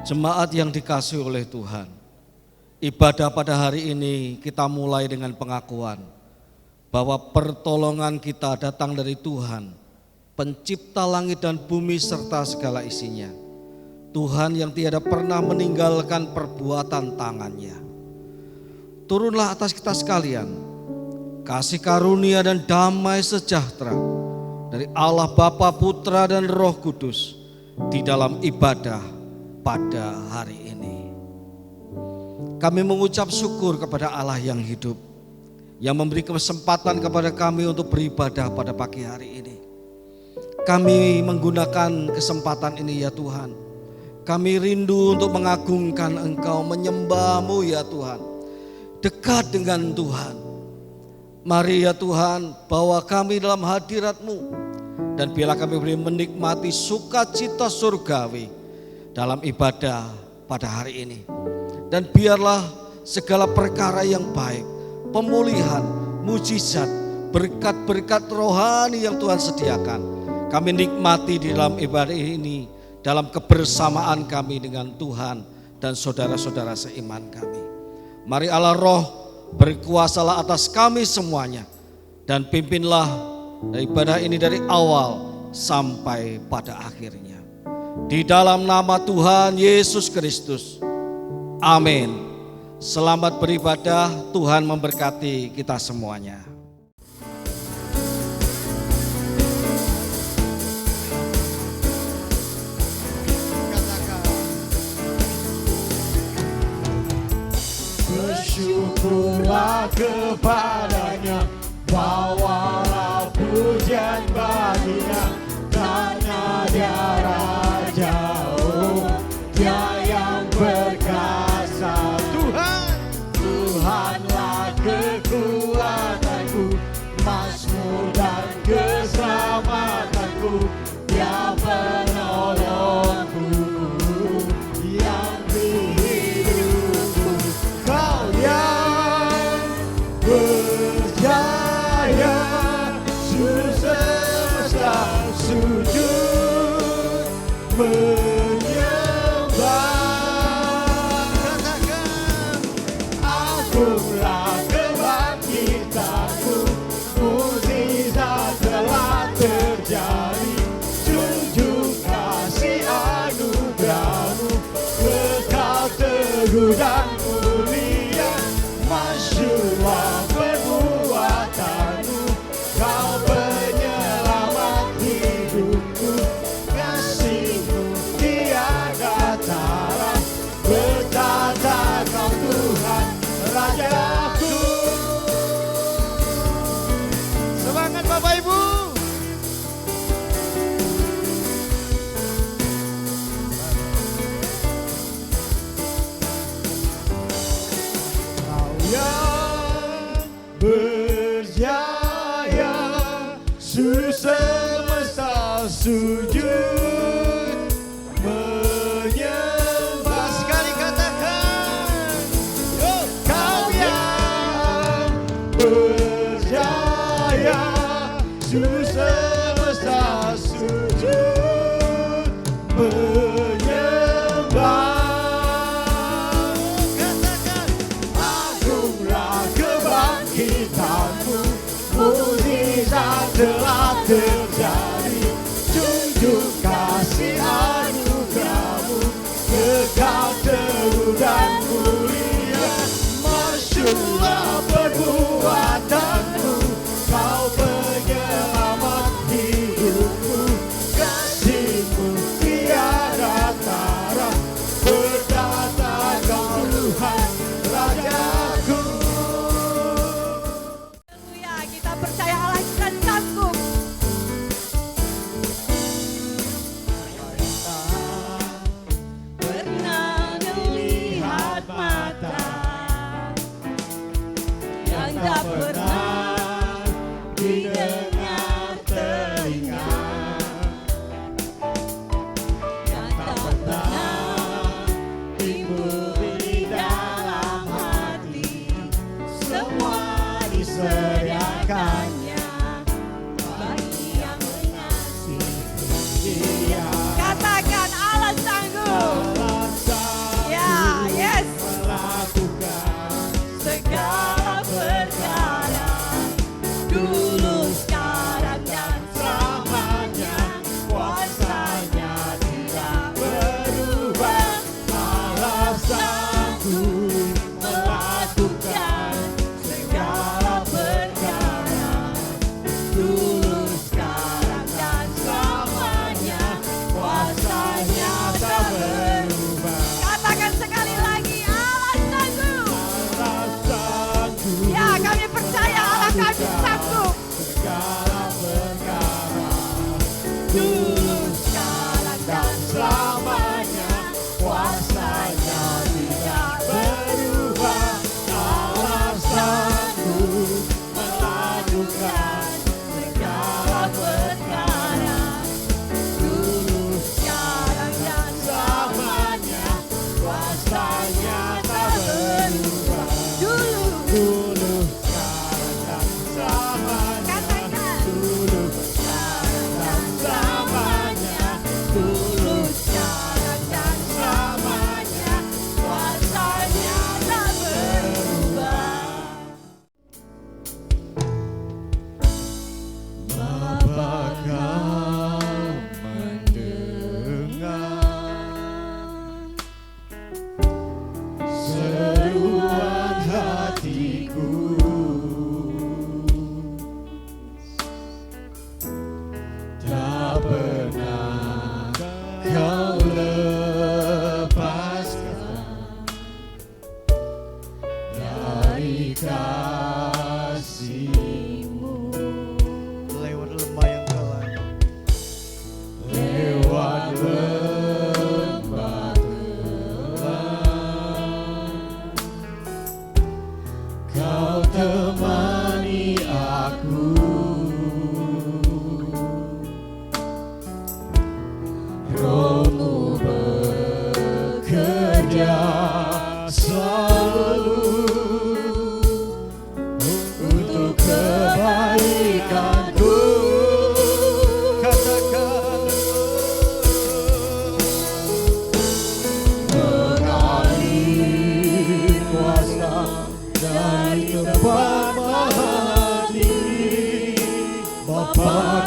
Jemaat yang dikasihi oleh Tuhan, ibadah pada hari ini kita mulai dengan pengakuan bahwa pertolongan kita datang dari Tuhan, pencipta langit dan bumi serta segala isinya. Tuhan yang tiada pernah meninggalkan perbuatan tangannya. Turunlah atas kita sekalian kasih karunia dan damai sejahtera dari Allah Bapa, Putra dan Roh Kudus di dalam ibadah pada hari ini. Kami mengucap syukur kepada Allah yang hidup, yang memberi kesempatan kepada kami untuk beribadah pada pagi hari ini. Kami menggunakan kesempatan ini ya Tuhan. Kami rindu untuk mengagungkan Engkau, menyembah-Mu ya Tuhan. Dekat dengan Tuhan. Mari ya Tuhan, bawa kami dalam hadirat-Mu. Dan biarlah kami boleh menikmati sukacita surgawi dalam ibadah pada hari ini. Dan biarlah segala perkara yang baik, pemulihan, mujizat, berkat-berkat rohani yang Tuhan sediakan, kami nikmati di dalam ibadah ini, dalam kebersamaan kami dengan Tuhan dan saudara-saudara seiman kami. Mari Allah Roh berkuasalah atas kami semuanya, dan pimpinlah ibadah ini dari awal sampai pada akhirnya. Di dalam nama Tuhan Yesus Kristus. Amin. Selamat beribadah, Tuhan memberkati kita semuanya. Bersyukurlah kepadanya, bawalah pujian baginya, karena Dia Raja, Dia yang perkasa. Tuhanlah kekuatanku, mazmur dan keselamatanku, Dia penolongku, yang hidupku. Kau yang berjaya, seluruh semesta sujud menyembah. Katakan, agunglah kebangkitanmu, mukjizat telah terjadi, junjung kasih anugerahmu, kekal teguh dan mulia, masyurlah perbuatanmu, kau penyelamat hidupku, kasihmu tiada tara, bertata kau Tuhan Rajaku. Semangat Bapak Ibu. Kau yang berjaya, seluruh semesta sujud menyembah. Sekali katakan, kau yang berjaya, seluruh semesta sujud menyembah. Katakan, agunglah kebangkitanmu, mukjizat telah terjadi, junjung kasih anugerahmu, kekal teguh dan mulia, masyurlah perbuatanmu, kau penyelamat hidupku, kasihmu tiada tara, bertata kau Tuhan Rajaku. Haleluya, kita percaya Allah kita sanggup. Pernah melihat mata yang tak pernah didengar telinga, yang tak pernah timbul di dalam hati, semua disediakannya bagi yang mengasihi Dia. Katakan Allah sanggup. Allah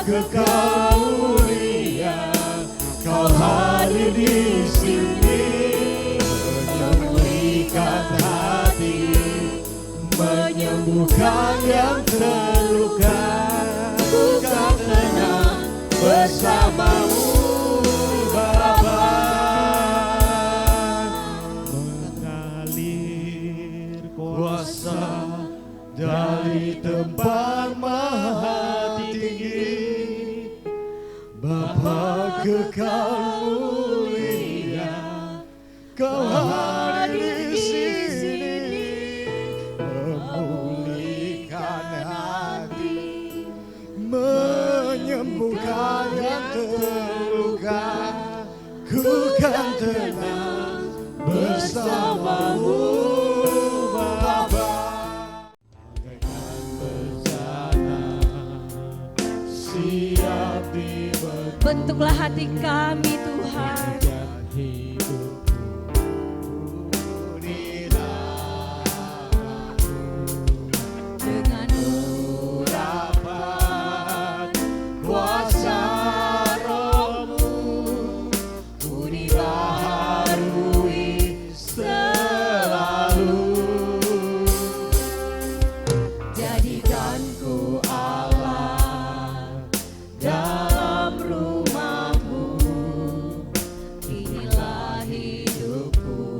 kekal mulia, Kau hadir di sini, memulihkan hati, menyembuhkan yang terluka. Ku kan tenang bersamamu, Bapa. Mengalir kuasa dari tempat maha tinggi, Bapa kekal mulia, Kau hadir di sini, memulihkan hati, menyembuhkan yang terluka. Ku kan tenang bersamamu, Bapa. Bagaikan bencana, siap dibentuk Bentuklah hati kami Tuhan. hidupku di dalam Dengan urapan kuasa Roh-Mu, ku dibaharui selalu. jadikan ku Allah dalam rumah-Mu. Inilah hidupku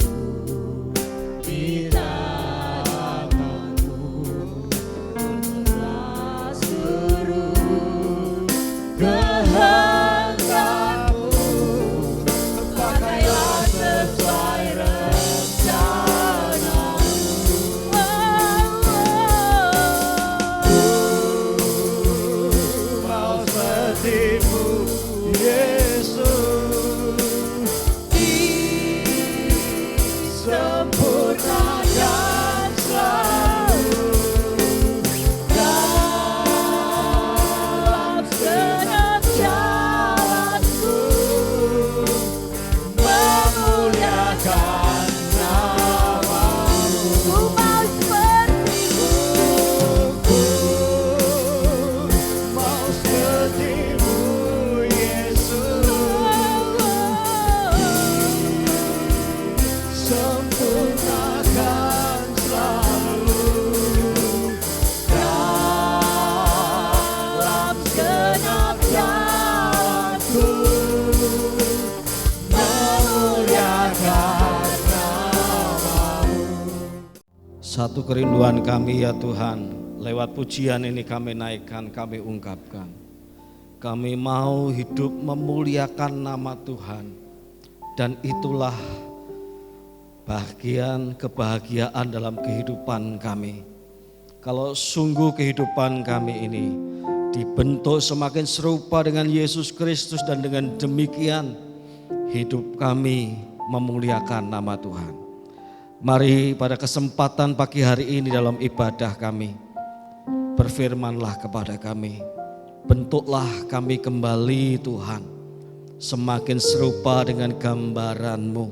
Di dalam-Mu, Inilah seluruh kehendak-Mu, pakailah sesuai rencana-Mu. Mau seperti-Mu, Yesus, disempurnakan selalu dalam segenap jalanku, memuliakan nama-Mu. Ku mau seperti-Mu. Ku mau seperti-Mu, Yesus, sempurnakan selalu dalam segenap jalanku, memuliakan nama-Mu. Satu kerinduan kami ya Tuhan, lewat pujian ini kami naikkan, kami ungkapkan. Kami mau hidup memuliakan nama Tuhan, dan itulah kebahagiaan dalam kehidupan kami. Kalau sungguh kehidupan kami ini dibentuk semakin serupa dengan Yesus Kristus, dan dengan demikian hidup kami memuliakan nama Tuhan. Mari pada kesempatan pagi hari ini dalam ibadah kami, berfirmanlah kepada kami, bentuklah kami kembali Tuhan, semakin serupa dengan gambaran-Mu,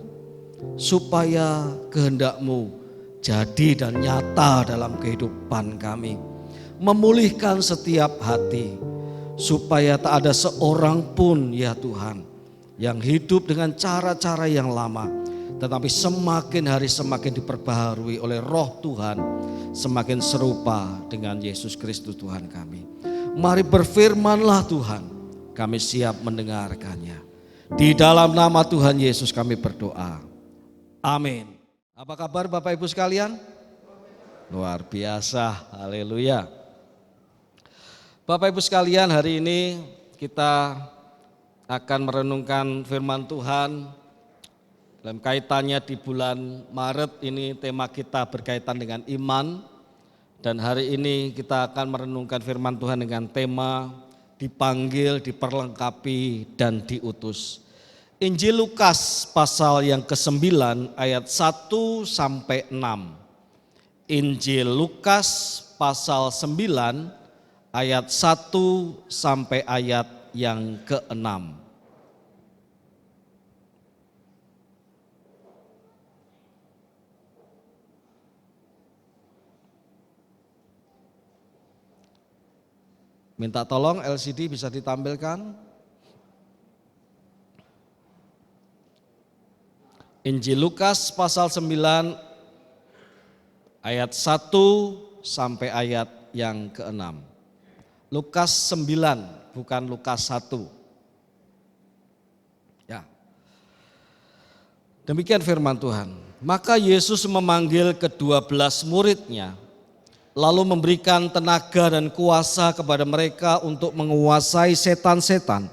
supaya kehendak-Mu jadi dan nyata dalam kehidupan kami, memulihkan setiap hati, supaya tak ada seorang pun ya Tuhan yang hidup dengan cara-cara yang lama, tetapi semakin hari semakin diperbaharui oleh Roh Tuhan, semakin serupa dengan Yesus Kristus Tuhan kami. Mari berfirmanlah Tuhan, kami siap mendengarkannya. Di dalam nama Tuhan Yesus kami berdoa. Amin. Apa kabar Bapak Ibu sekalian? Luar biasa, haleluya. Bapak Ibu sekalian, hari ini kita akan merenungkan firman Tuhan dalam kaitannya di bulan Maret ini. Tema kita berkaitan dengan iman, dan hari ini kita akan merenungkan firman Tuhan dengan tema dipanggil, diperlengkapi, dan diutus. Injil Lukas pasal yang ke-9 ayat 1 sampai 6. Injil Lukas pasal 9 ayat 1 sampai ayat yang ke-6. Minta tolong LCD bisa ditampilkan. Injil Lukas pasal 9 ayat 1 sampai ayat yang ke-6. Lukas 9 bukan Lukas 1. Ya. Demikian firman Tuhan. Maka Yesus memanggil ke-12 muridnya, lalu memberikan tenaga dan kuasa kepada mereka untuk menguasai setan-setan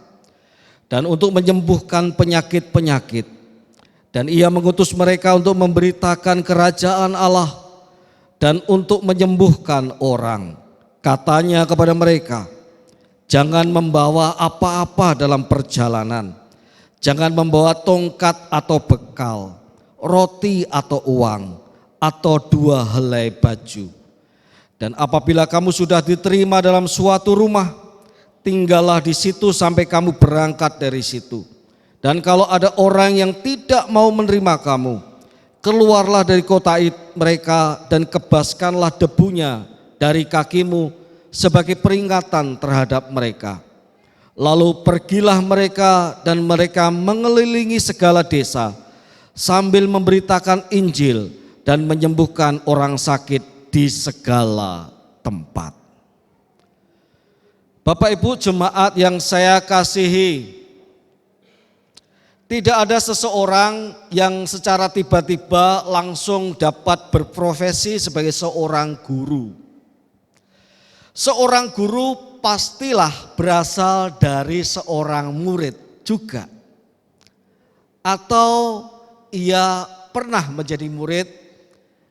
dan untuk menyembuhkan penyakit-penyakit. Dan ia mengutus mereka untuk memberitakan kerajaan Allah dan untuk menyembuhkan orang. Katanya kepada mereka, jangan membawa apa-apa dalam perjalanan. Jangan membawa tongkat atau bekal, roti atau uang, atau 2 helai baju. Dan apabila kamu sudah diterima dalam suatu rumah, tinggallah di situ sampai kamu berangkat dari situ. Dan kalau ada orang yang tidak mau menerima kamu, keluarlah dari kota mereka dan kebaskanlah debunya dari kakimu sebagai peringatan terhadap mereka. Lalu pergilah mereka dan mereka mengelilingi segala desa sambil memberitakan Injil dan menyembuhkan orang sakit di segala tempat. Bapak Ibu jemaat yang saya kasihi, tidak ada seseorang yang secara tiba-tiba langsung dapat berprofesi sebagai seorang guru. Seorang guru pastilah berasal dari seorang murid juga. Atau ia pernah menjadi murid,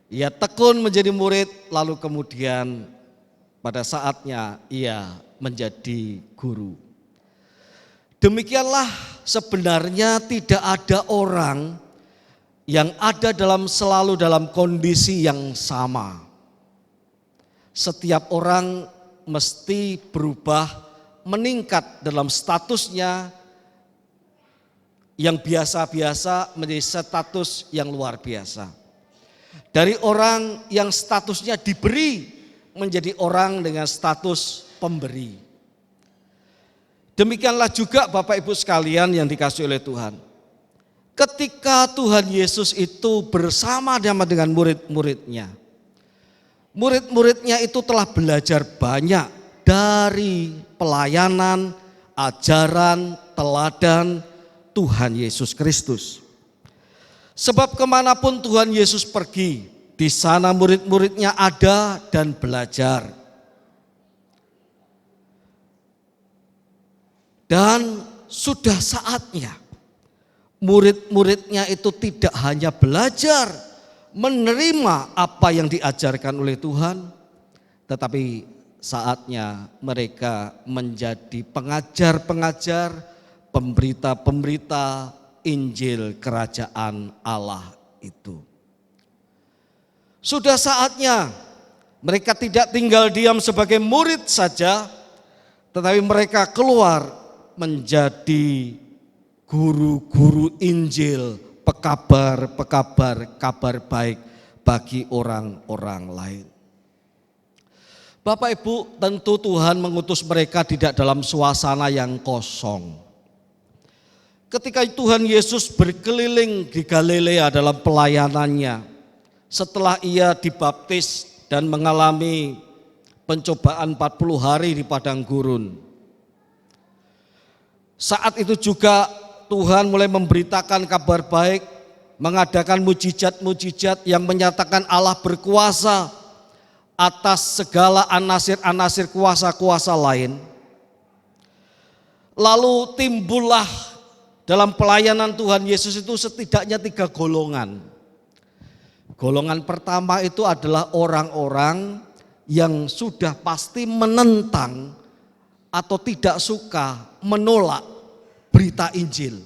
ia tekun menjadi murid, lalu kemudian pada saatnya ia menjadi guru. Demikianlah sebenarnya tidak ada orang yang ada selalu dalam kondisi yang sama. Setiap orang mesti berubah, meningkat dalam statusnya yang biasa-biasa menjadi status yang luar biasa. Dari orang yang statusnya diberi menjadi orang dengan status pemberi. Demikianlah juga Bapak Ibu sekalian yang dikasihi oleh Tuhan. Ketika Tuhan Yesus itu bersama dengan murid-muridnya, murid-muridnya itu telah belajar banyak dari pelayanan, ajaran, teladan Tuhan Yesus Kristus. Sebab kemanapun Tuhan Yesus pergi, di sana murid-muridnya ada dan belajar. Dan sudah saatnya murid-muridnya itu tidak hanya belajar menerima apa yang diajarkan oleh Tuhan, tetapi saatnya mereka menjadi pengajar-pengajar, pemberita-pemberita Injil Kerajaan Allah itu. Sudah saatnya mereka tidak tinggal diam sebagai murid saja, tetapi mereka keluar menjadi guru-guru Injil, pekabar-pekabar kabar baik bagi orang-orang lain. Bapak Ibu, tentu Tuhan mengutus mereka tidak dalam suasana yang kosong. Ketika Tuhan Yesus berkeliling di Galilea dalam pelayanannya, setelah ia dibaptis dan mengalami pencobaan 40 hari di padang gurun, saat itu juga Tuhan mulai memberitakan kabar baik, mengadakan mujizat-mujizat yang menyatakan Allah berkuasa atas segala anasir-anasir kuasa-kuasa lain. Lalu timbullah dalam pelayanan Tuhan Yesus itu setidaknya 3 golongan. Golongan pertama itu adalah orang-orang yang sudah pasti menentang atau tidak suka, menolak berita Injil,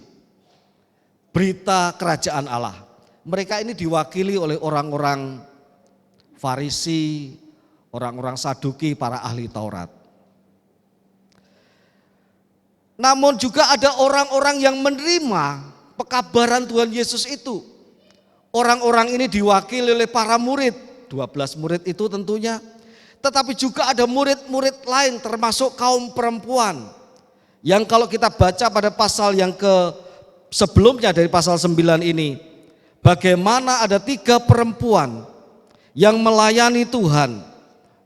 berita kerajaan Allah. Mereka ini diwakili oleh orang-orang Farisi, orang-orang Saduki, para ahli Taurat. Namun juga ada orang-orang yang menerima pekabaran Tuhan Yesus itu. Orang-orang ini diwakili oleh para murid, 12 murid itu tentunya. tetapi juga ada murid-murid lain termasuk kaum perempuan. Yang kalau kita baca pada pasal yang sebelumnya dari pasal 9 ini, bagaimana ada 3 perempuan yang melayani Tuhan,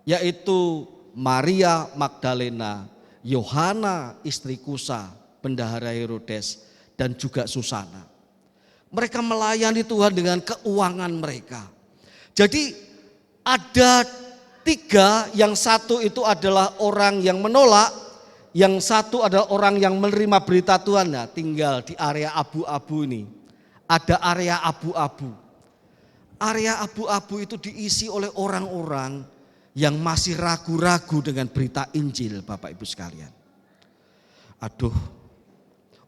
yaitu Maria Magdalena, Yohana istri Kusa, bendahara Herodes, dan juga Susana. Mereka melayani Tuhan dengan keuangan mereka. Jadi ada 3, yang satu itu adalah orang yang menolak, yang satu adalah orang yang menerima berita Tuhan. Nah, tinggal di area abu-abu ini. Ada area abu-abu. Area abu-abu itu diisi oleh orang-orang yang masih ragu-ragu dengan berita Injil, Bapak Ibu sekalian. Aduh,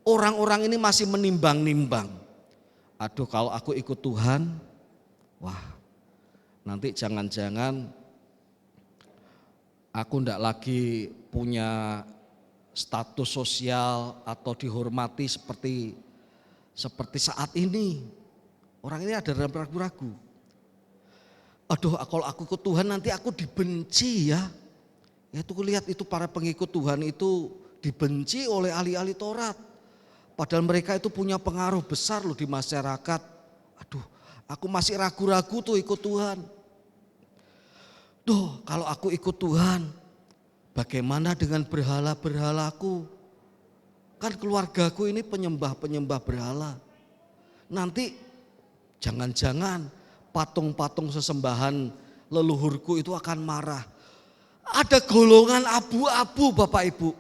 orang-orang ini masih menimbang-nimbang. Aduh, kalau aku ikut Tuhan, wah, nanti jangan-jangan aku enggak lagi punya status sosial atau dihormati seperti saat ini. Orang ini ada dalam ragu-ragu. Aduh, kalau aku ikut Tuhan nanti aku dibenci ya. Ya itu lihat itu para pengikut Tuhan itu dibenci oleh ahli-ahli Taurat. Padahal mereka itu punya pengaruh besar loh di masyarakat. Aduh, aku masih ragu-ragu tuh ikut Tuhan. Duh, kalau aku ikut Tuhan, bagaimana dengan berhala-berhalaku? Kan keluargaku ini penyembah-penyembah berhala. Nanti jangan-jangan patung-patung sesembahan leluhurku itu akan marah. Ada golongan abu-abu Bapak Ibu,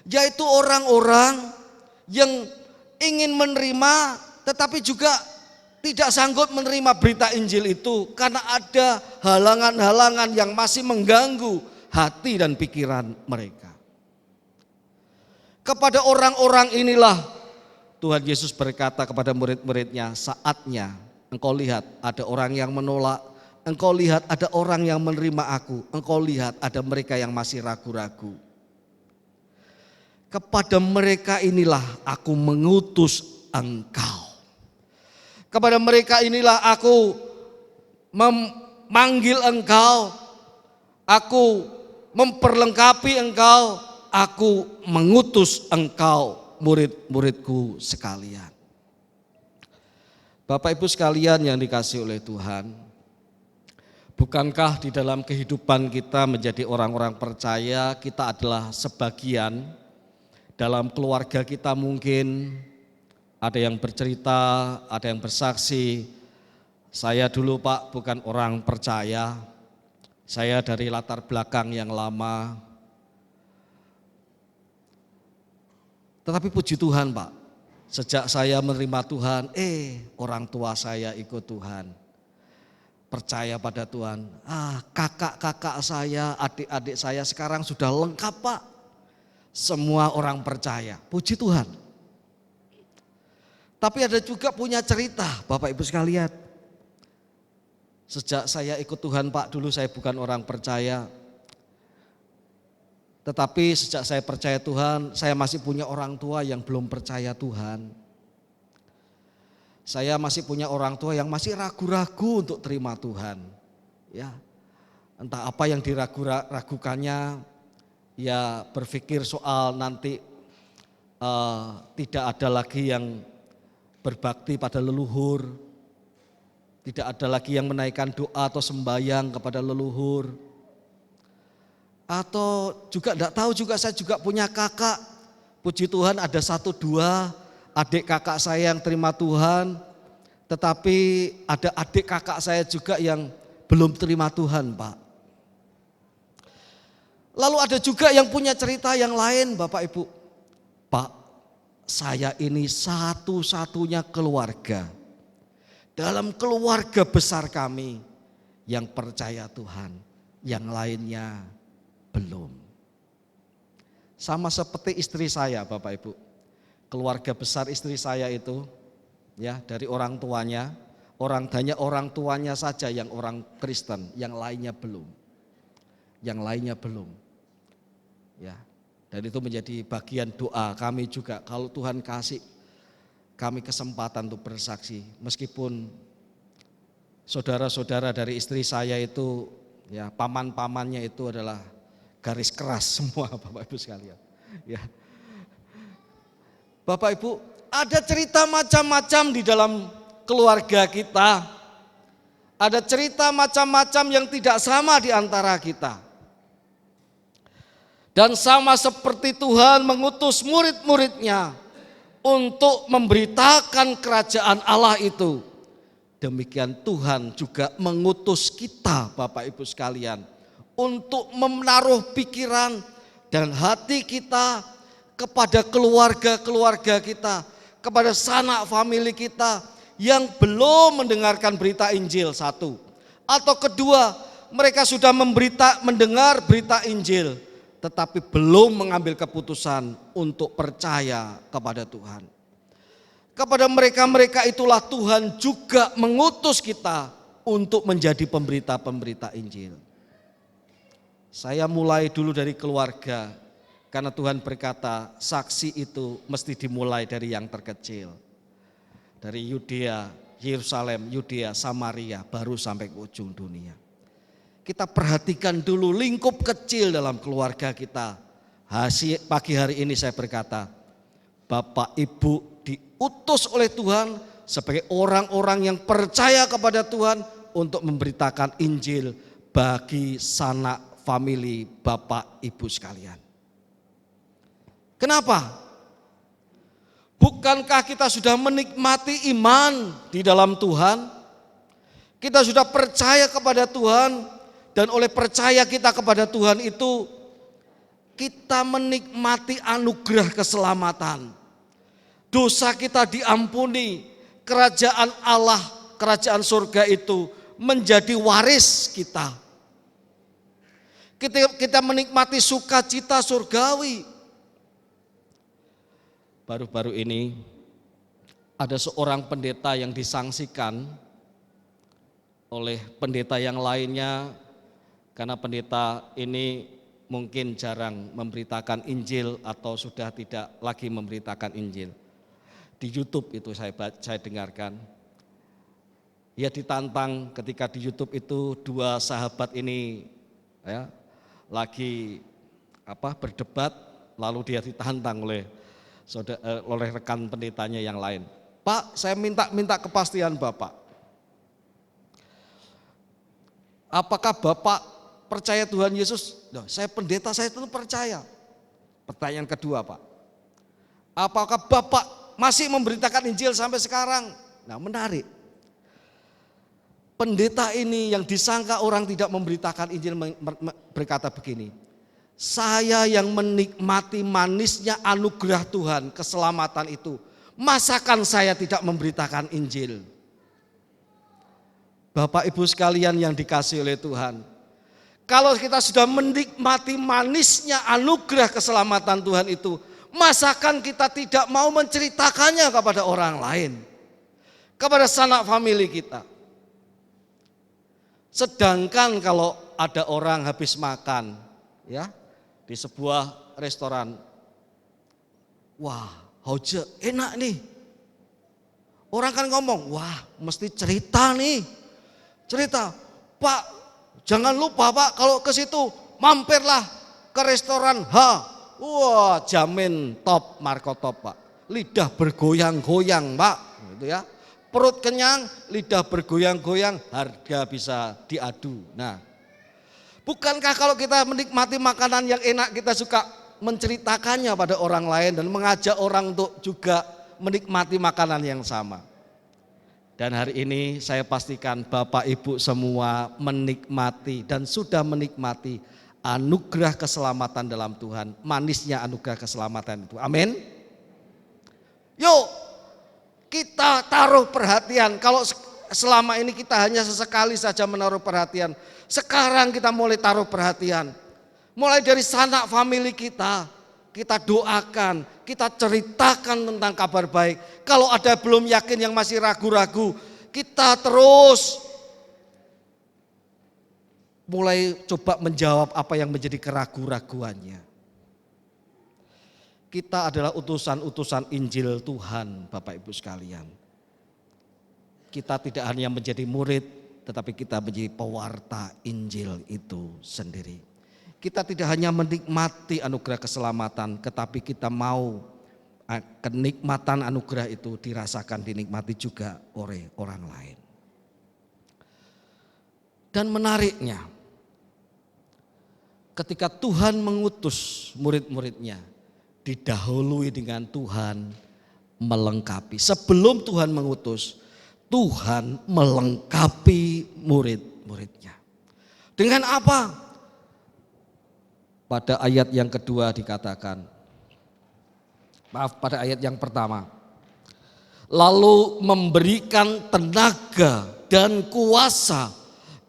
yaitu orang-orang yang ingin menerima tetapi juga tidak sanggup menerima berita Injil itu karena ada halangan-halangan yang masih mengganggu hati dan pikiran mereka. Kepada orang-orang inilah Tuhan Yesus berkata kepada murid-muridnya, saatnya engkau lihat ada orang yang menolak, engkau lihat ada orang yang menerima aku, engkau lihat ada mereka yang masih ragu-ragu. Kepada mereka inilah aku mengutus engkau. Kepada mereka inilah aku memanggil engkau, aku memperlengkapi engkau, aku mengutus engkau murid-muridku sekalian. Bapak Ibu sekalian yang dikasihi oleh Tuhan, bukankah di dalam kehidupan kita menjadi orang-orang percaya kita adalah sebagian, dalam keluarga kita mungkin ada yang bercerita, ada yang bersaksi, saya dulu Pak bukan orang percaya, saya dari latar belakang yang lama. Tetapi puji Tuhan Pak, sejak saya menerima Tuhan, orang tua saya ikut Tuhan, percaya pada Tuhan. Kakak-kakak saya, adik-adik saya sekarang sudah lengkap Pak, semua orang percaya, puji Tuhan. Tapi ada juga punya cerita Bapak Ibu sekalian. Sejak saya ikut Tuhan Pak, dulu saya bukan orang percaya. Tetapi sejak saya percaya Tuhan, saya masih punya orang tua yang belum percaya Tuhan. Saya masih punya orang tua yang masih ragu-ragu untuk terima Tuhan. Ya, entah apa yang diragukannya, ya berpikir soal nanti tidak ada lagi yang berbakti pada leluhur, tidak ada lagi yang menaikkan doa atau sembahyang kepada leluhur. Atau juga tidak tahu juga, saya juga punya kakak, puji Tuhan ada 1-2 adik kakak saya yang terima Tuhan, tetapi ada adik kakak saya juga yang belum terima Tuhan Pak. Lalu ada juga yang punya cerita yang lain Bapak Ibu. Pak, saya ini satu-satunya keluarga dalam keluarga besar kami yang percaya Tuhan, yang lainnya belum. Sama seperti istri saya Bapak Ibu, keluarga besar istri saya itu ya dari orang tuanya, hanya orang tuanya saja yang orang Kristen, yang lainnya belum. Yang lainnya belum. Ya. Dan itu menjadi bagian doa kami juga, kalau Tuhan kasih kami kesempatan untuk bersaksi. Meskipun saudara-saudara dari istri saya itu Ya, paman-pamannya itu adalah garis keras semua Bapak Ibu sekalian. Ya. Bapak Ibu, ada cerita macam-macam di dalam keluarga kita. Ada cerita macam-macam yang tidak sama di antara kita. Dan sama seperti Tuhan mengutus murid-muridnya untuk memberitakan kerajaan Allah itu, demikian Tuhan juga mengutus kita Bapak Ibu sekalian untuk menaruh pikiran dan hati kita kepada keluarga-keluarga kita, kepada sanak famili kita yang belum mendengarkan berita Injil, satu. Atau kedua, mereka sudah mendengar berita Injil, tetapi belum mengambil keputusan untuk percaya kepada Tuhan. Kepada mereka-mereka itulah Tuhan juga mengutus kita untuk menjadi pemberita-pemberita Injil. Saya mulai dulu dari keluarga, karena Tuhan berkata saksi itu mesti dimulai dari yang terkecil. Dari Yudea, Yerusalem, Yudea, Samaria, baru sampai ke ujung dunia. Kita perhatikan dulu lingkup kecil dalam keluarga kita. Pagi hari ini saya berkata, Bapak Ibu diutus oleh Tuhan sebagai orang-orang yang percaya kepada Tuhan untuk memberitakan Injil bagi sanak famili Bapak Ibu sekalian. Kenapa? Bukankah kita sudah menikmati iman di dalam Tuhan? Kita sudah percaya kepada Tuhan. Dan oleh percaya kita kepada Tuhan itu, kita menikmati anugerah keselamatan. Dosa kita diampuni, kerajaan Allah, kerajaan surga itu menjadi waris kita. Kita menikmati sukacita surgawi. Baru-baru ini ada seorang pendeta yang disangsikan oleh pendeta yang lainnya, karena pendeta ini mungkin jarang memberitakan Injil atau sudah tidak lagi memberitakan Injil. Di YouTube itu saya dengarkan. Ia ditantang ketika di YouTube itu dua sahabat ini ya, lagi berdebat, lalu dia ditantang oleh rekan pendetanya yang lain. Pak, saya minta kepastian Bapak. Apakah Bapak percaya Tuhan Yesus? Loh, saya pendeta, saya tentu percaya. Pertanyaan kedua Pak, apakah Bapak masih memberitakan Injil sampai sekarang? Nah, menarik. Pendeta ini yang disangka orang tidak memberitakan Injil berkata begini, saya yang menikmati manisnya anugerah Tuhan, keselamatan itu, masakan saya tidak memberitakan Injil? Bapak Ibu sekalian yang dikasihi oleh Tuhan, kalau kita sudah menikmati manisnya anugerah keselamatan Tuhan itu, masakan kita tidak mau menceritakannya kepada orang lain, kepada sanak famili kita? Sedangkan kalau ada orang habis makan ya di sebuah restoran, wah hoje enak nih, orang kan ngomong, wah mesti cerita nih, cerita, Pak jangan lupa Pak kalau ke situ mampirlah ke restoran H, wah jamin top, marko top Pak, lidah bergoyang-goyang Pak, gitu ya. Perut kenyang, lidah bergoyang-goyang, harga bisa diadu. Nah, bukankah kalau kita menikmati makanan yang enak, kita suka menceritakannya pada orang lain dan mengajak orang untuk juga menikmati makanan yang sama? Dan hari ini saya pastikan Bapak Ibu semua menikmati dan sudah menikmati anugerah keselamatan dalam Tuhan, manisnya anugerah keselamatan itu. Amin. Yuk kita taruh perhatian. Kalau selama ini kita hanya sesekali saja menaruh perhatian, sekarang kita mulai taruh perhatian. Mulai dari sanak famili kita doakan, kita ceritakan tentang kabar baik. Kalau ada belum yakin yang masih ragu-ragu, kita terus mulai coba menjawab apa yang menjadi keraguan-raguannya. Kita adalah utusan-utusan Injil Tuhan, Bapak Ibu sekalian. Kita tidak hanya menjadi murid, tetapi kita menjadi pewarta Injil itu sendiri. Kita tidak hanya menikmati anugerah keselamatan, tetapi kita mau kenikmatan anugerah itu dirasakan, dinikmati juga oleh orang lain. Dan menariknya, ketika Tuhan mengutus murid-muridnya, didahului dengan Tuhan melengkapi. Sebelum Tuhan mengutus, Tuhan melengkapi murid-muridnya. Dengan apa? Pada ayat yang kedua dikatakan, pada ayat yang pertama, lalu memberikan tenaga dan kuasa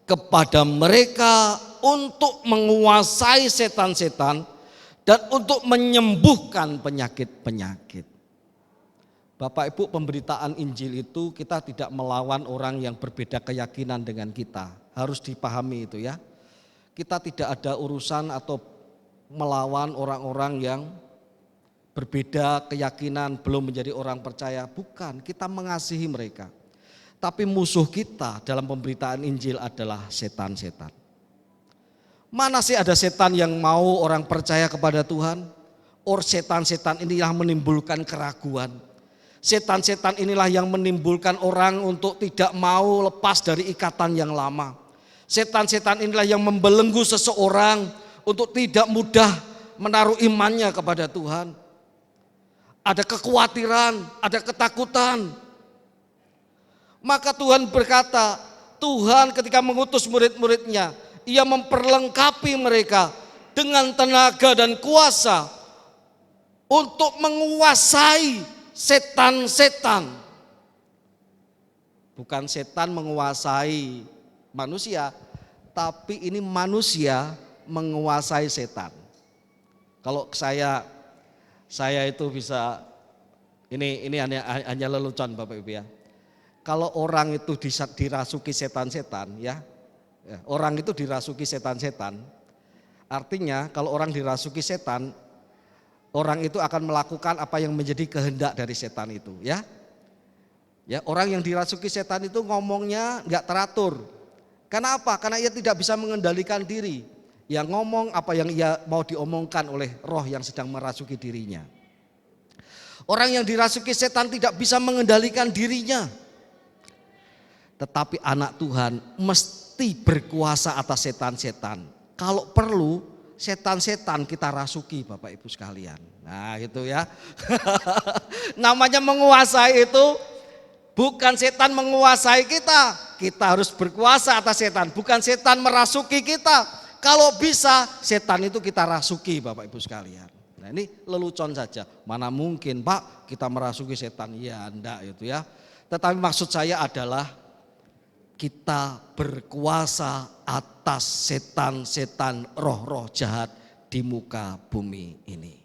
kepada mereka untuk menguasai setan-setan dan untuk menyembuhkan penyakit-penyakit. Bapak Ibu, pemberitaan Injil itu kita tidak melawan orang yang berbeda keyakinan dengan kita. Harus dipahami itu ya. Kita tidak ada urusan atau melawan orang-orang yang berbeda keyakinan, belum menjadi orang percaya. Bukan, kita mengasihi mereka. Tapi musuh kita dalam pemberitaan Injil adalah setan-setan. Mana sih ada setan yang mau orang percaya kepada Tuhan? Setan-setan inilah menimbulkan keraguan. Setan-setan inilah yang menimbulkan orang untuk tidak mau lepas dari ikatan yang lama. Setan-setan inilah yang membelenggu seseorang untuk tidak mudah menaruh imannya kepada Tuhan. Ada kekhawatiran, ada ketakutan. Maka Tuhan berkata, Tuhan ketika mengutus murid-muridnya, Ia memperlengkapi mereka dengan tenaga dan kuasa untuk menguasai setan-setan. Bukan setan menguasai manusia, tapi ini manusia menguasai setan. Kalau saya itu bisa, ini hanya lelucon Bapak Ibu ya. Kalau orang itu dirasuki setan-setan ya, orang itu dirasuki setan-setan, artinya kalau orang dirasuki setan, orang itu akan melakukan apa yang menjadi kehendak dari setan itu ya. Ya, orang yang dirasuki setan itu ngomongnya nggak teratur. Karena apa? Karena ia tidak bisa mengendalikan diri. Yang ngomong apa yang ia mau diomongkan oleh roh yang sedang merasuki dirinya. Orang yang dirasuki setan tidak bisa mengendalikan dirinya. Tetapi anak Tuhan mesti berkuasa atas setan-setan. Kalau perlu setan-setan kita rasuki Bapak Ibu sekalian. Nah gitu ya. Namanya menguasai itu bukan setan menguasai kita. Kita harus berkuasa atas setan. Bukan setan merasuki kita. Kalau bisa setan itu kita rasuki Bapak Ibu sekalian. Nah ini lelucon saja. Mana mungkin Pak kita merasuki setan. Ya enggak itu ya. Tetapi maksud saya adalah kita berkuasa atas setan-setan roh-roh jahat di muka bumi ini.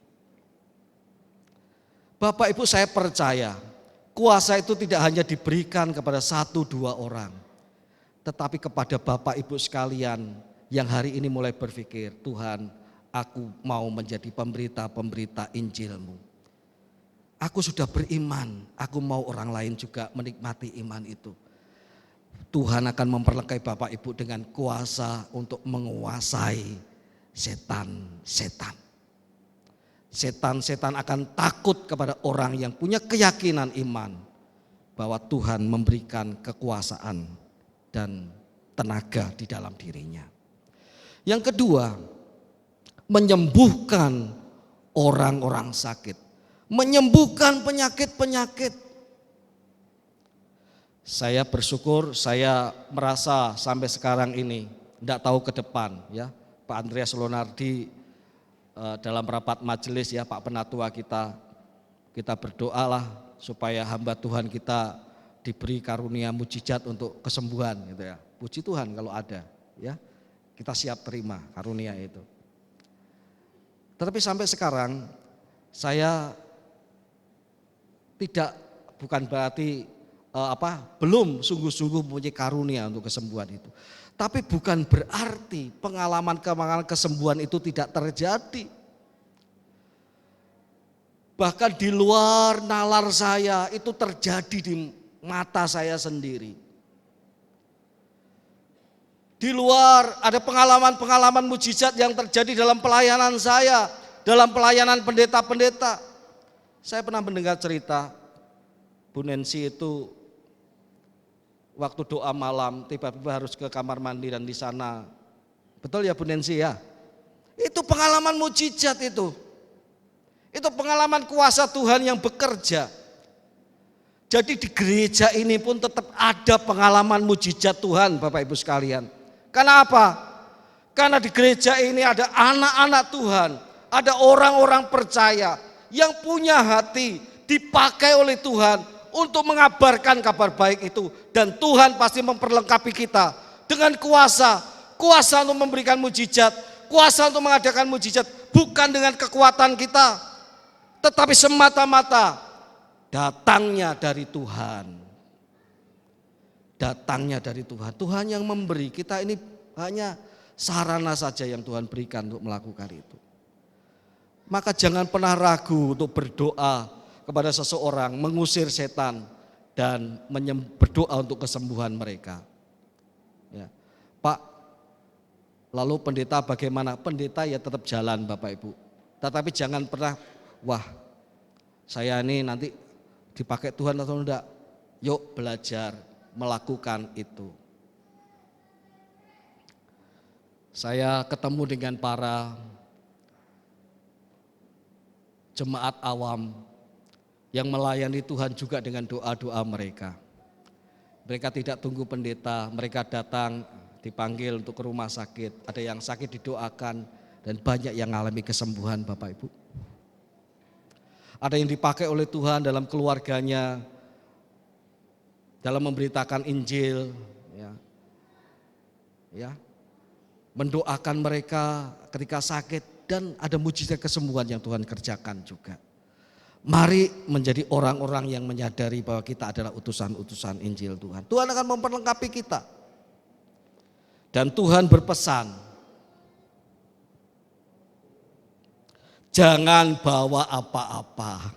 Bapak Ibu saya percaya kuasa itu tidak hanya diberikan kepada 1-2 orang. Tetapi kepada Bapak Ibu sekalian yang hari ini mulai berpikir, Tuhan aku mau menjadi pemberita-pemberita Injil-Mu. Aku sudah beriman, aku mau orang lain juga menikmati iman itu. Tuhan akan memperlengkapi Bapak Ibu dengan kuasa untuk menguasai setan-setan. Setan-setan akan takut kepada orang yang punya keyakinan iman bahwa Tuhan memberikan kekuasaan dan tenaga di dalam dirinya. Yang kedua, menyembuhkan orang-orang sakit, menyembuhkan penyakit-penyakit. Saya bersyukur, saya merasa sampai sekarang ini, tidak tahu ke depan ya, Pak Andreas Lonardi dalam rapat majelis ya, Pak Penatua kita berdoalah supaya hamba Tuhan kita diberi karunia mujizat untuk kesembuhan gitu ya. Puji Tuhan kalau ada ya. Kita siap terima karunia itu. Tetapi sampai sekarang saya bukan berarti belum sungguh-sungguh mempunyai karunia untuk kesembuhan itu. Tapi bukan berarti pengalaman kesembuhan itu tidak terjadi. Bahkan di luar nalar saya itu terjadi di mata saya sendiri. Di luar ada pengalaman-pengalaman mujizat yang terjadi dalam pelayanan saya, dalam pelayanan pendeta-pendeta. Saya pernah mendengar cerita Bu Nancy itu waktu doa malam tiba-tiba harus ke kamar mandi dan di sana. Betul ya Bu Nancy ya? Itu pengalaman mujizat itu. Itu pengalaman kuasa Tuhan yang bekerja. Jadi di gereja ini pun tetap ada pengalaman mujizat Tuhan Bapak Ibu sekalian. Karena apa? Karena di gereja ini ada anak-anak Tuhan, ada orang-orang percaya yang punya hati dipakai oleh Tuhan untuk mengabarkan kabar baik itu. Dan Tuhan pasti memperlengkapi kita dengan kuasa untuk memberikan mujizat, kuasa untuk mengadakan mujizat, bukan dengan kekuatan kita, tetapi semata-mata datangnya dari Tuhan. Datangnya dari Tuhan. Tuhan yang memberi, kita ini hanya sarana saja yang Tuhan berikan untuk melakukan itu. Maka jangan pernah ragu untuk berdoa kepada seseorang, mengusir setan dan berdoa untuk kesembuhan mereka. Ya. Pak, lalu pendeta bagaimana? Pendeta ya tetap jalan Bapak Ibu. Tetapi jangan pernah, wah saya ini nanti dipakai Tuhan atau enggak. Yuk belajar melakukan itu. Saya ketemu dengan para jemaat awam yang melayani Tuhan juga dengan doa-doa mereka. Mereka tidak tunggu pendeta, mereka datang dipanggil untuk ke rumah sakit. Ada yang sakit didoakan dan banyak yang mengalami kesembuhan Bapak Ibu. Ada yang dipakai oleh Tuhan dalam keluarganya, dalam memberitakan Injil, mendoakan mereka ketika sakit, dan ada mujizat kesembuhan yang Tuhan kerjakan juga. Mari menjadi orang-orang yang menyadari bahwa kita adalah utusan-utusan Injil Tuhan. Tuhan akan memperlengkapi kita. Dan Tuhan berpesan, jangan bawa apa-apa.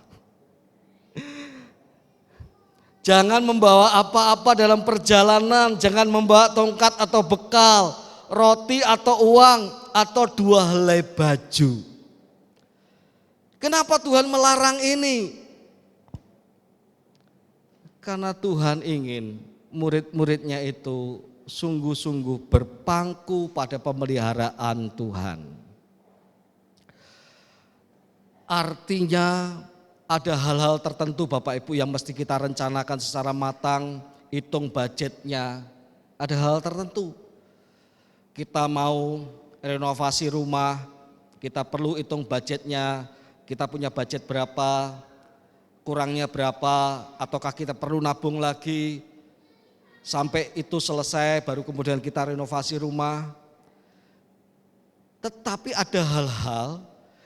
Jangan membawa apa-apa dalam perjalanan, jangan membawa tongkat atau bekal, roti atau uang, atau 2 helai baju. Kenapa Tuhan melarang ini? Karena Tuhan ingin murid-muridnya itu sungguh-sungguh berpangku pada pemeliharaan Tuhan. Artinya ada hal-hal tertentu Bapak Ibu yang mesti kita rencanakan secara matang, hitung budgetnya. Ada hal tertentu. Kita mau renovasi rumah, kita perlu hitung budgetnya, kita punya budget berapa, kurangnya berapa, ataukah kita perlu nabung lagi sampai itu selesai baru kemudian kita renovasi rumah. Tetapi ada hal-hal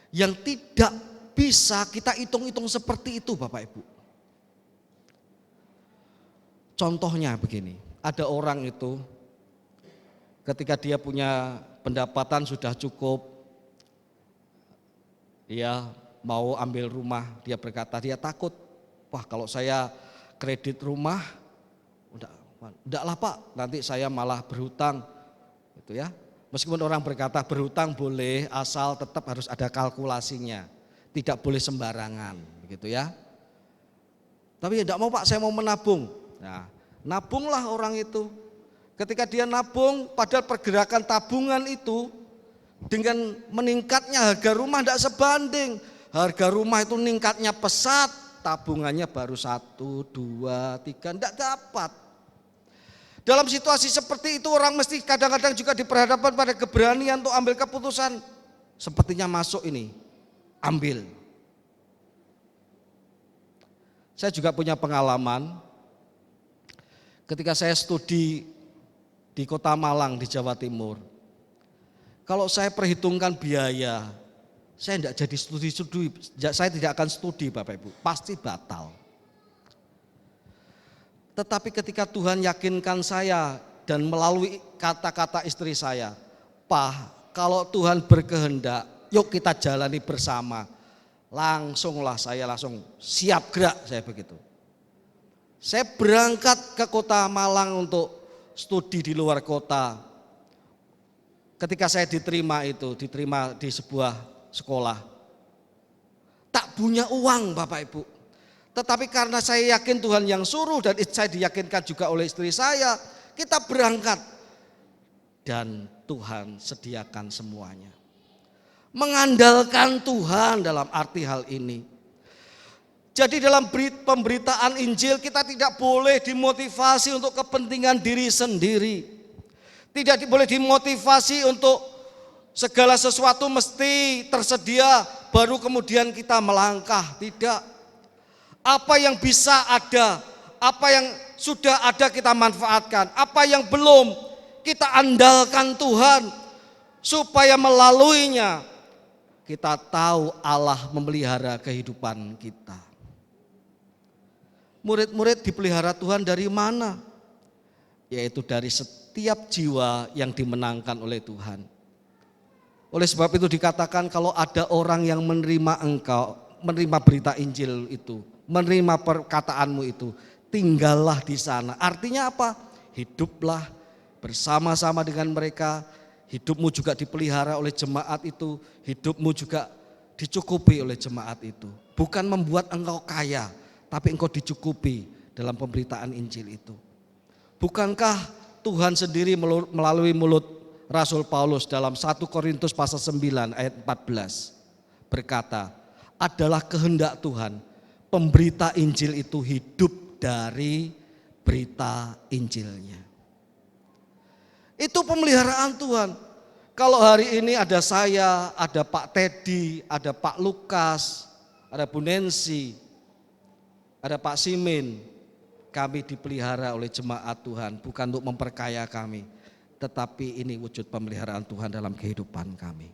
yang tidak bisa kita hitung-hitung seperti itu Bapak Ibu. Contohnya begini, ada orang itu ketika dia punya pendapatan sudah cukup, dia mau ambil rumah, dia berkata dia takut, wah kalau saya kredit rumah, udahlah Pak, nanti saya malah berhutang, gitu ya. Meskipun orang berkata berhutang boleh, asal tetap harus ada kalkulasinya. Tidak boleh sembarangan, begitu ya. Tapi tidak mau Pak, saya mau menabung. Nah, nabunglah orang itu. Ketika dia nabung, padahal pergerakan tabungan itu dengan meningkatnya harga rumah tidak sebanding. Harga rumah itu meningkatnya pesat, tabungannya baru 1, 2, 3, tidak dapat. Dalam situasi seperti itu orang mesti kadang-kadang juga diperhadapkan pada keberanian untuk ambil keputusan. Sepertinya masuk ini. Ambil. Saya juga punya pengalaman ketika saya studi di Kota Malang di Jawa Timur. Kalau saya perhitungkan biaya, saya tidak jadi studi, saya tidak akan studi Bapak Ibu, pasti batal. Tetapi ketika Tuhan yakinkan saya dan melalui kata-kata istri saya, Pak, kalau Tuhan berkehendak, yuk kita jalani bersama. Saya langsung siap gerak, saya begitu. Saya berangkat ke Kota Malang untuk studi di luar kota. ketika saya diterima di sebuah sekolah. Tak punya uang Bapak Ibu. Tetapi karena saya yakin Tuhan yang suruh dan saya diyakinkan juga oleh istri saya, kita berangkat. Dan Tuhan sediakan semuanya. Mengandalkan Tuhan dalam arti hal ini. Jadi dalam pemberitaan Injil kita tidak boleh dimotivasi untuk kepentingan diri sendiri. Tidak boleh dimotivasi untuk segala sesuatu mesti tersedia baru kemudian kita melangkah. Tidak. Apa yang bisa ada, apa yang sudah ada kita manfaatkan. Apa yang belum kita andalkan Tuhan supaya melaluinya kita tahu Allah memelihara kehidupan kita. Murid-murid dipelihara Tuhan dari mana? Yaitu dari setiap jiwa yang dimenangkan oleh Tuhan. Oleh sebab itu dikatakan kalau ada orang yang menerima engkau, menerima berita Injil itu, menerima perkataanmu itu, tinggallah di sana. Artinya apa? Hiduplah bersama-sama dengan mereka, hidupmu juga dipelihara oleh jemaat itu, hidupmu juga dicukupi oleh jemaat itu. Bukan membuat engkau kaya, tapi engkau dicukupi dalam pemberitaan Injil itu. Bukankah Tuhan sendiri melalui mulut Rasul Paulus dalam 1 Korintus pasal 9 ayat 14 berkata, adalah kehendak Tuhan pemberita Injil itu hidup dari berita Injilnya. Itu pemeliharaan Tuhan. Kalau hari ini ada saya, ada Pak Teddy, ada Pak Lukas, ada Bu Nancy, ada Pak Simin, kami dipelihara oleh jemaat Tuhan, bukan untuk memperkaya kami, tetapi ini wujud pemeliharaan Tuhan dalam kehidupan kami.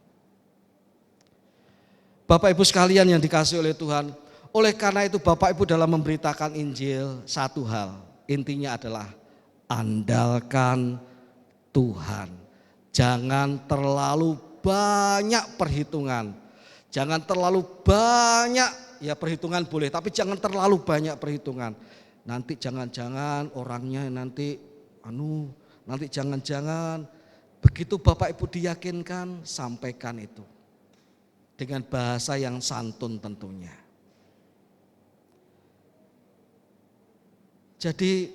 Bapak Ibu sekalian yang dikasihi oleh Tuhan, oleh karena itu Bapak Ibu dalam memberitakan Injil, satu hal, intinya adalah andalkan Tuhan. Jangan terlalu banyak perhitungan, jangan terlalu banyak, ya perhitungan boleh, tapi jangan terlalu banyak perhitungan. Nanti jangan-jangan orangnya nanti jangan-jangan begitu Bapak Ibu diyakinkan, sampaikan itu dengan bahasa yang santun tentunya. Jadi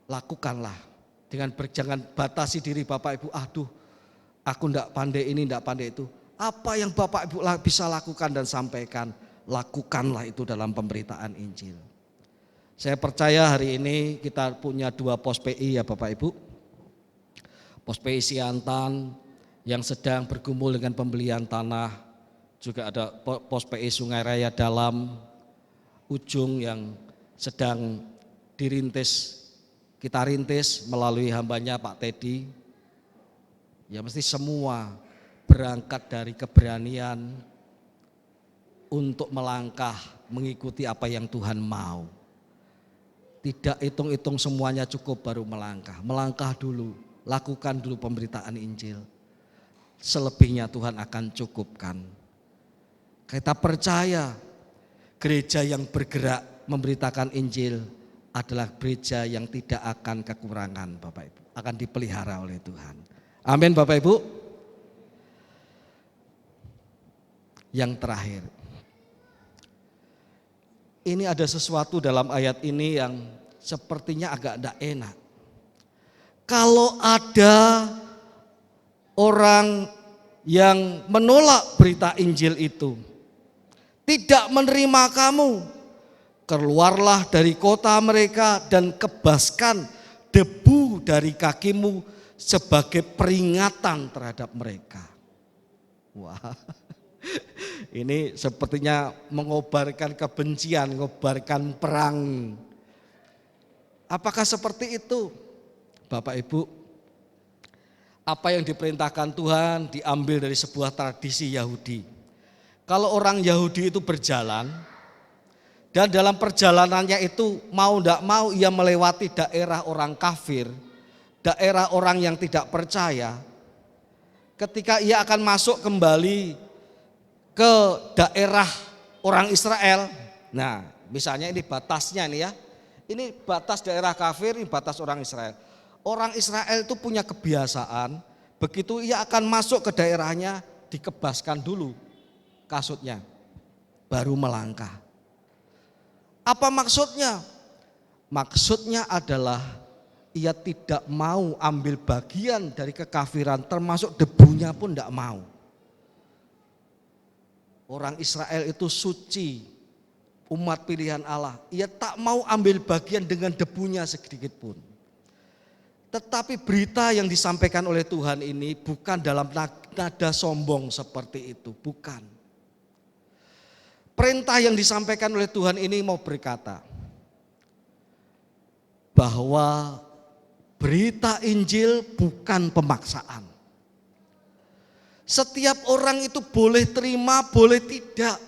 lakukanlah dengan jangan batasi diri Bapak Ibu, aduh aku enggak pandai ini, enggak pandai itu. Apa yang Bapak Ibu bisa lakukan dan sampaikan, lakukanlah itu dalam pemberitaan Injil. Saya percaya hari ini kita punya 2 pos PI ya Bapak Ibu. Pos PI Siantan yang sedang bergumul dengan pembelian tanah. Juga ada pos PI Sungai Raya Dalam Ujung yang sedang dirintis, kita rintis melalui hambanya Pak Teddy. Ya mesti semua berangkat dari keberanian untuk melangkah mengikuti apa yang Tuhan mau. Tidak hitung-hitung semuanya cukup baru melangkah. Melangkah dulu, lakukan dulu pemberitaan Injil. Selebihnya Tuhan akan cukupkan. Kita percaya gereja yang bergerak memberitakan Injil adalah gereja yang tidak akan kekurangan Bapak Ibu. Akan dipelihara oleh Tuhan. Amin Bapak Ibu. Yang terakhir. Ini ada sesuatu dalam ayat ini yang sepertinya agak tidak enak. Kalau ada orang yang menolak berita Injil itu, tidak menerima kamu, keluarlah dari kota mereka dan kebaskan debu dari kakimu sebagai peringatan terhadap mereka. Wah. Ini sepertinya mengobarkan kebencian, mengobarkan perang. Apakah seperti itu? Bapak Ibu, apa yang diperintahkan Tuhan diambil dari sebuah tradisi Yahudi. Kalau orang Yahudi itu berjalan, dan dalam perjalanannya itu mau tidak mau ia melewati daerah orang kafir, daerah orang yang tidak percaya. Ketika ia akan masuk kembali ke daerah orang Israel, nah misalnya ini batasnya ini ya, ini batas daerah kafir, ini batas orang Israel. Orang Israel itu punya kebiasaan Begitu ia akan masuk ke daerahnya, dikebaskan dulu kasutnya, baru melangkah. Apa maksudnya? Maksudnya adalah ia tidak mau ambil bagian dari kekafiran, termasuk debunya pun tidak mau. Orang Israel itu suci, umat pilihan Allah. Ia tak mau ambil bagian dengan debunya sedikit pun. Tetapi berita yang disampaikan oleh Tuhan ini bukan dalam nada sombong seperti itu, bukan. Perintah yang disampaikan oleh Tuhan ini mau berkata bahwa berita Injil bukan pemaksaan. Setiap orang itu boleh terima, boleh tidak.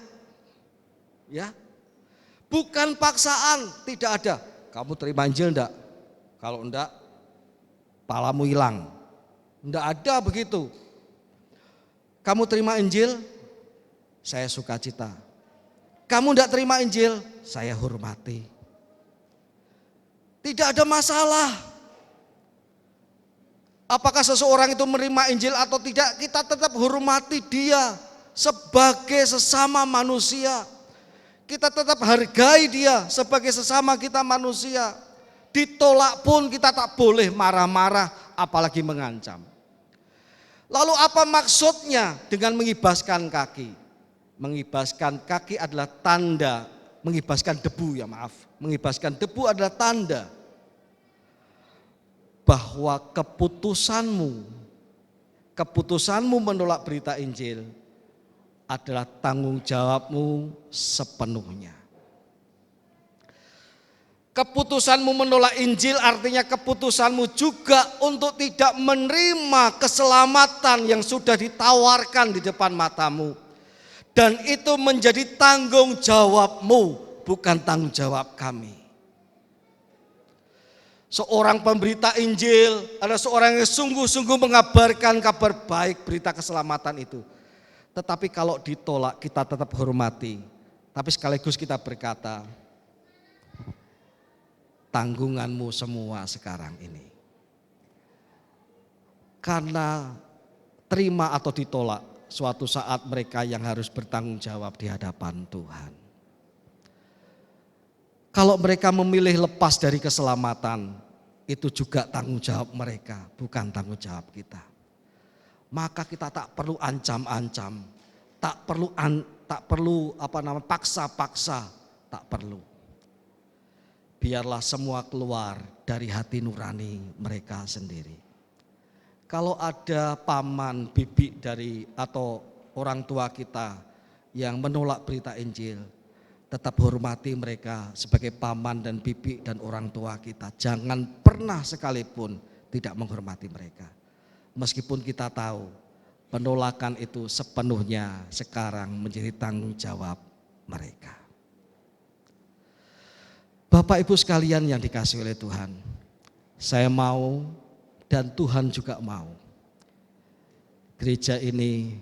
Ya. Bukan paksaan, tidak ada. Kamu terima Injil enggak? Kalau enggak, palamu hilang. Enggak ada begitu. Kamu terima Injil, saya sukacita. Kamu enggak terima Injil, saya hormati. Tidak ada masalah. Apakah seseorang itu menerima Injil atau tidak, kita tetap hormati dia sebagai sesama manusia. Kita tetap hargai dia sebagai sesama kita manusia. Ditolak pun kita tak boleh marah-marah, apalagi mengancam. Lalu apa maksudnya dengan mengibaskan kaki? Mengibaskan kaki adalah tanda, mengibaskan debu ya maaf. Mengibaskan debu adalah tanda bahwa keputusanmu menolak berita Injil adalah tanggung jawabmu sepenuhnya. Keputusanmu menolak Injil artinya keputusanmu juga untuk tidak menerima keselamatan yang sudah ditawarkan di depan matamu. Dan itu menjadi tanggung jawabmu, bukan tanggung jawab kami. Seorang pemberita Injil adalah seorang yang sungguh-sungguh mengabarkan kabar baik, berita keselamatan itu. Tetapi kalau ditolak kita tetap hormati. Tapi sekaligus kita berkata, tanggunganmu semua sekarang ini. Karena terima atau ditolak, suatu saat mereka yang harus bertanggung jawab di hadapan Tuhan. Kalau mereka memilih lepas dari keselamatan, itu juga tanggung jawab mereka, bukan tanggung jawab kita. Maka kita tak perlu ancam-ancam, tak perlu paksa-paksa, tak perlu. Biarlah semua keluar dari hati nurani mereka sendiri. Kalau ada paman, bibi dari atau orang tua kita yang menolak berita Injil, tetap hormati mereka sebagai paman dan bibi dan orang tua kita. Jangan pernah sekalipun tidak menghormati mereka. Meskipun kita tahu penolakan itu sepenuhnya sekarang menjadi tanggung jawab mereka. Bapak Ibu sekalian yang dikasihi oleh Tuhan, saya mau dan Tuhan juga mau gereja ini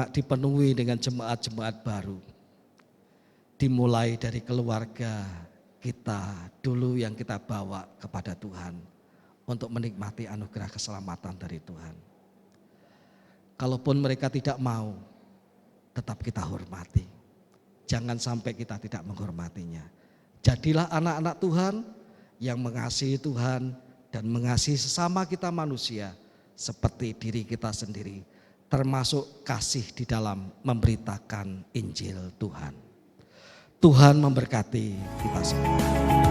dipenuhi dengan jemaat-jemaat baru. Dimulai dari keluarga kita dulu yang kita bawa kepada Tuhan untuk menikmati anugerah keselamatan dari Tuhan. Kalaupun mereka tidak mau, tetap kita hormati. Jangan sampai kita tidak menghormatinya. Jadilah anak-anak Tuhan yang mengasihi Tuhan dan mengasihi sesama kita manusia seperti diri kita sendiri, termasuk kasih di dalam memberitakan Injil Tuhan. Tuhan memberkati kita semua.